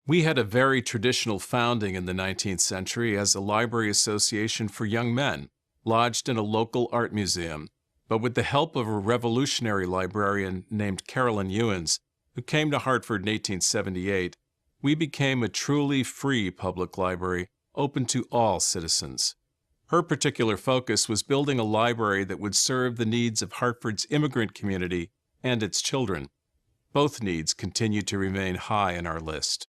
We had a very traditional founding in the 19th century as a library association for young men, lodged in a local art museum. But with the help of a revolutionary librarian named Carolyn Ewens, who came to Hartford in 1878, we became a truly free public library open to all citizens. Her particular focus was building a library that would serve the needs of Hartford's immigrant community and its children. Both needs continue to remain high in our list.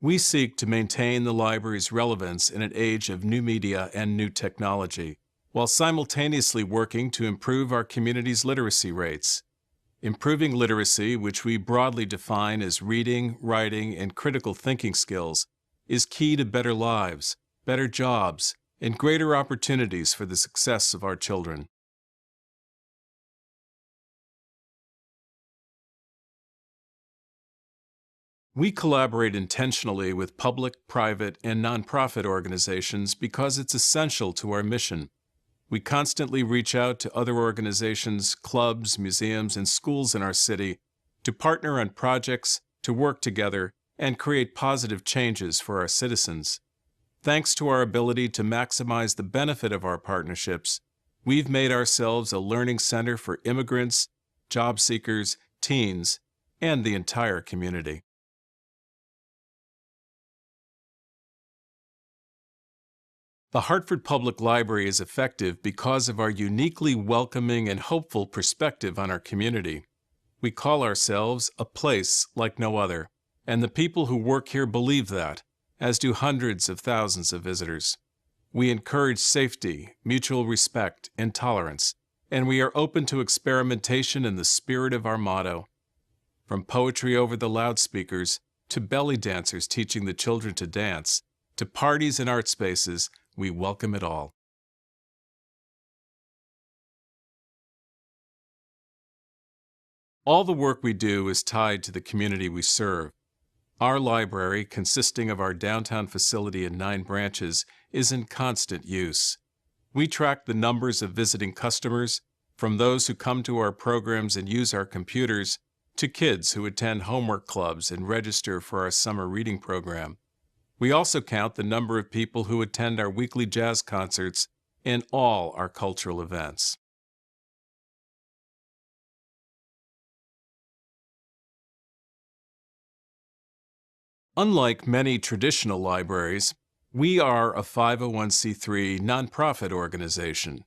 We seek to maintain the library's relevance in an age of new media and new technology, while simultaneously working to improve our community's literacy rates. Improving literacy, which we broadly define as reading, writing, and critical thinking skills, is key to better lives, better jobs, and greater opportunities for the success of our children. We collaborate intentionally with public, private, and nonprofit organizations because it's essential to our mission. We constantly reach out to other organizations, clubs, museums, and schools in our city to partner on projects, to work together, and create positive changes for our citizens. Thanks to our ability to maximize the benefit of our partnerships, we've made ourselves a learning center for immigrants, job seekers, teens, and the entire community. The Hartford Public Library is effective because of our uniquely welcoming and hopeful perspective on our community. We call ourselves a place like no other, and the people who work here believe that, as do hundreds of thousands of visitors. We encourage safety, mutual respect, and tolerance, and we are open to experimentation in the spirit of our motto. From poetry over the loudspeakers, to belly dancers teaching the children to dance, to parties and art spaces, we welcome it all. All the work we do is tied to the community we serve. Our library, consisting of our downtown facility and 9 branches, is in constant use. We track the numbers of visiting customers, from those who come to our programs and use our computers, to kids who attend homework clubs and register for our summer reading program. We also count the number of people who attend our weekly jazz concerts and all our cultural events. Unlike many traditional libraries, we are a 501c3 nonprofit organization.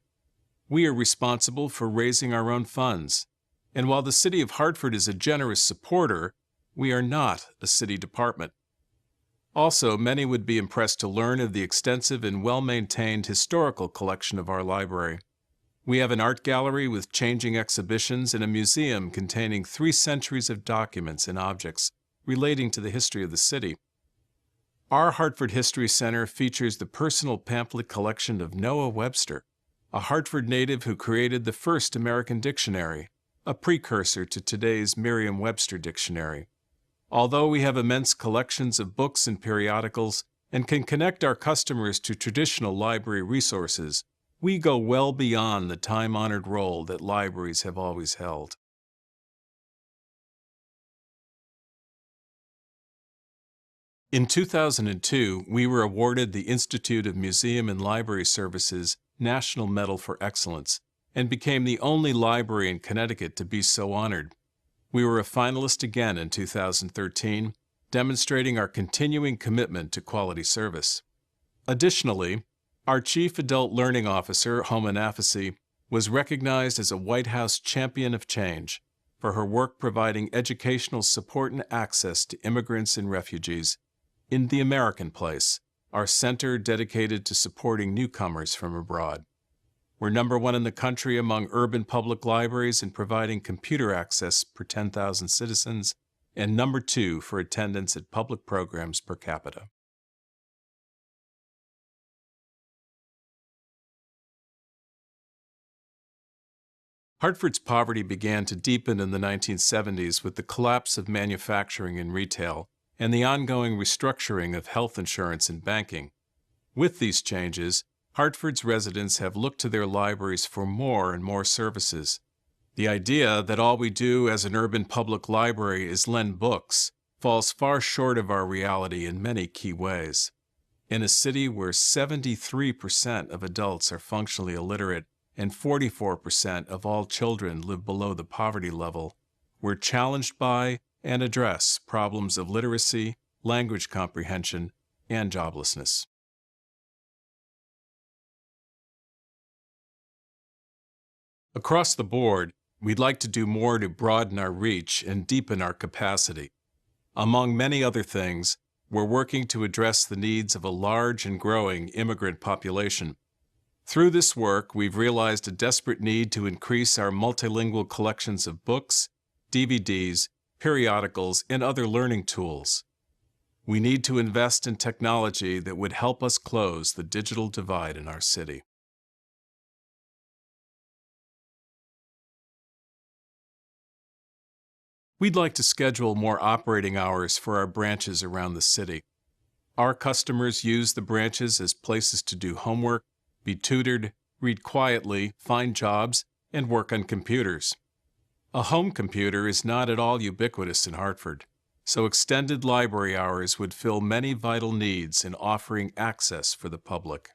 We are responsible for raising our own funds, and while the City of Hartford is a generous supporter, we are not a city department. Also, many would be impressed to learn of the extensive and well-maintained historical collection of our library. We have an art gallery with changing exhibitions and a museum containing 3 centuries of documents and objects relating to the history of the city. Our Hartford History Center features the personal pamphlet collection of Noah Webster, a Hartford native who created the first American dictionary, a precursor to today's Merriam-Webster dictionary. Although we have immense collections of books and periodicals and can connect our customers to traditional library resources, we go well beyond the time-honored role that libraries have always held. In 2002, we were awarded the Institute of Museum and Library Services National Medal for Excellence and became the only library in Connecticut to be so honored. We were a finalist again in 2013, demonstrating our continuing commitment to quality service. Additionally, our Chief Adult Learning Officer, Homa Nafisi, was recognized as a White House Champion of Change for her work providing educational support and access to immigrants and refugees in The American Place, our center dedicated to supporting newcomers from abroad. We're number 1 in the country among urban public libraries in providing computer access per 10,000 citizens, and number 2 for attendance at public programs per capita. Hartford's poverty began to deepen in the 1970s with the collapse of manufacturing and retail and the ongoing restructuring of health insurance and banking. With these changes, Hartford's residents have looked to their libraries for more and more services. The idea that all we do as an urban public library is lend books falls far short of our reality in many key ways. In a city where 73% of adults are functionally illiterate and 44% of all children live below the poverty level, we're challenged by and address problems of literacy, language comprehension, and joblessness. Across the board, we'd like to do more to broaden our reach and deepen our capacity. Among many other things, we're working to address the needs of a large and growing immigrant population. Through this work, we've realized a desperate need to increase our multilingual collections of books, DVDs, periodicals, and other learning tools. We need to invest in technology that would help us close the digital divide in our city. We'd like to schedule more operating hours for our branches around the city. Our customers use the branches as places to do homework, be tutored, read quietly, find jobs, and work on computers. A home computer is not at all ubiquitous in Hartford, so extended library hours would fill many vital needs in offering access for the public.